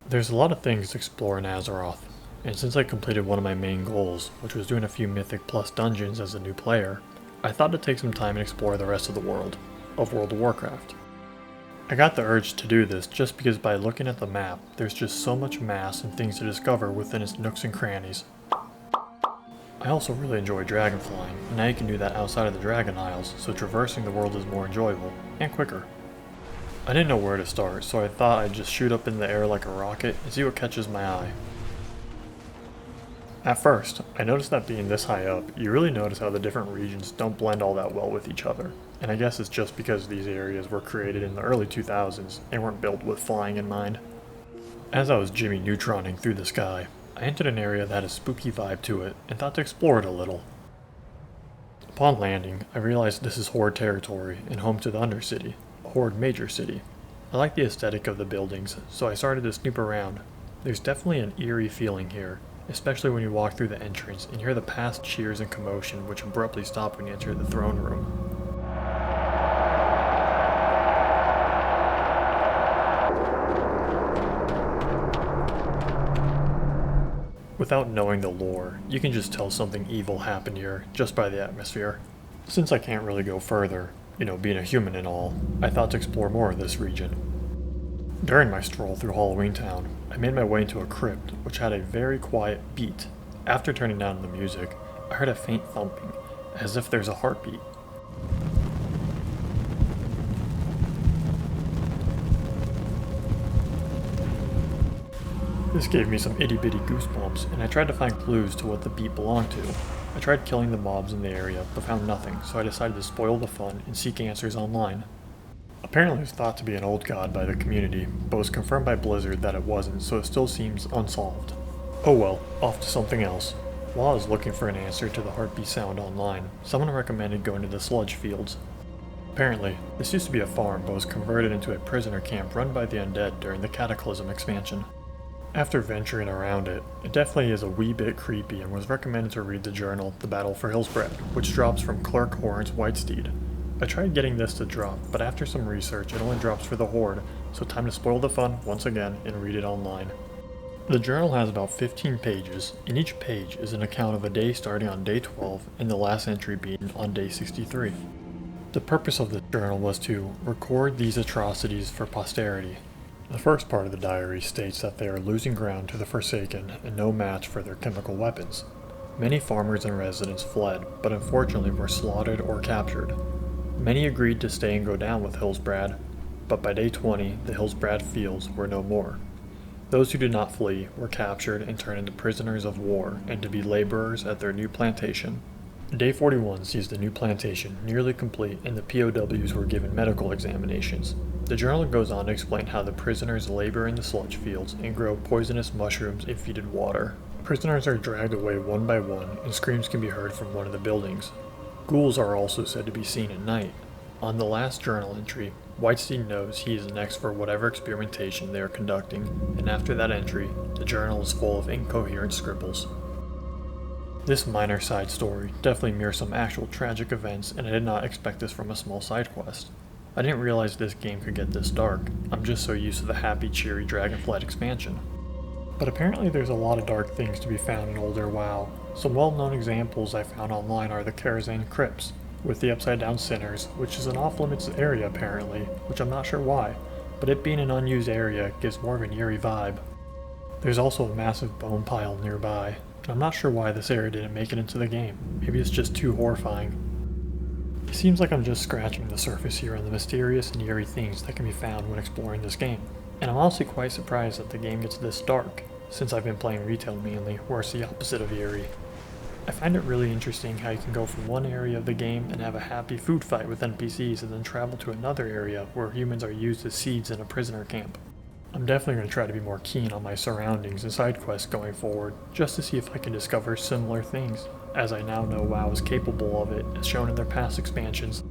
There's a lot of things to explore in Azeroth, and since I completed one of my main goals, which was doing a few Mythic Plus dungeons as a new player, I thought to take some time and explore the rest of the world of World of Warcraft. I got the urge to do this just because by looking at the map, there's just so much mass and things to discover within its nooks and crannies. I also really enjoy dragonflying, and now you can do that outside of the Dragon Isles, so traversing the world is more enjoyable, and quicker. I didn't know where to start, so I thought I'd just shoot up in the air like a rocket and see what catches my eye. At first, I noticed that being this high up, you really notice how the different regions don't blend all that well with each other, and I guess it's just because these areas were created in the early 2000s and weren't built with flying in mind. As I was Jimmy Neutroning through the sky, I entered an area that had a spooky vibe to it and thought to explore it a little. Upon landing, I realized this is Horde territory and home to the Undercity, a Horde major city. I like the aesthetic of the buildings, so I started to snoop around. There's definitely an eerie feeling here, especially when you walk through the entrance and hear the past cheers and commotion which abruptly stop when you enter the throne room. Without knowing the lore, you can just tell something evil happened here just by the atmosphere. Since I can't really go further, being a human and all, I thought to explore more of this region. During my stroll through Halloween Town, I made my way into a crypt which had a very quiet beat. After turning down the music, I heard a faint thumping, as if there's a heartbeat. This gave me some itty-bitty goosebumps, and I tried to find clues to what the beat belonged to. I tried killing the mobs in the area, but found nothing, so I decided to spoil the fun and seek answers online. Apparently it was thought to be an old god by the community, but was confirmed by Blizzard that it wasn't, so it still seems unsolved. Oh well, off to something else. While I was looking for an answer to the heartbeat sound online, someone recommended going to the sludge fields. Apparently, this used to be a farm but was converted into a prisoner camp run by the undead during the Cataclysm expansion. After venturing around it, it definitely is a wee bit creepy and was recommended to read the journal The Battle for Hillsbrad, which drops from Clerk Horn's Whitesteed. I tried getting this to drop, but after some research it only drops for the Horde, so time to spoil the fun once again and read it online. The journal has about 15 pages, and each page is an account of a day starting on day 12 and the last entry being on day 63. The purpose of the journal was to record these atrocities for posterity. The first part of the diary states that they are losing ground to the Forsaken and no match for their chemical weapons. Many farmers and residents fled, but unfortunately were slaughtered or captured. Many agreed to stay and go down with Hillsbrad, but by day 20 the Hillsbrad fields were no more. Those who did not flee were captured and turned into prisoners of war and to be laborers at their new plantation. Day 41 sees the new plantation nearly complete and the POWs were given medical examinations. The journal goes on to explain how the prisoners labor in the sludge fields and grow poisonous mushrooms in fetid water. Prisoners are dragged away one by one and screams can be heard from one of the buildings. Ghouls are also said to be seen at night. On the last journal entry, Whitestein knows he is next for whatever experimentation they are conducting, and after that entry, the journal is full of incoherent scribbles. This minor side story definitely mirrors some actual tragic events, and I did not expect this from a small side quest. I didn't realize this game could get this dark. I'm just so used to the happy, cheery Dragonflight expansion. But apparently there's a lot of dark things to be found in older WoW. Some well-known examples I found online are the Karazhan Crypts, with the Upside Down Sinners, which is an off-limits area apparently, which I'm not sure why, but it being an unused area gives more of an eerie vibe. There's also a massive bone pile nearby, and I'm not sure why this area didn't make it into the game. Maybe it's just too horrifying. It seems like I'm just scratching the surface here on the mysterious and eerie things that can be found when exploring this game. And I'm honestly quite surprised that the game gets this dark, since I've been playing retail mainly, where it's the opposite of eerie. I find it really interesting how you can go from one area of the game and have a happy food fight with NPCs and then travel to another area where humans are used as seeds in a prisoner camp. I'm definitely going to try to be more keen on my surroundings and side quests going forward, just to see if I can discover similar things, as I now know WoW is capable of it, as shown in their past expansions.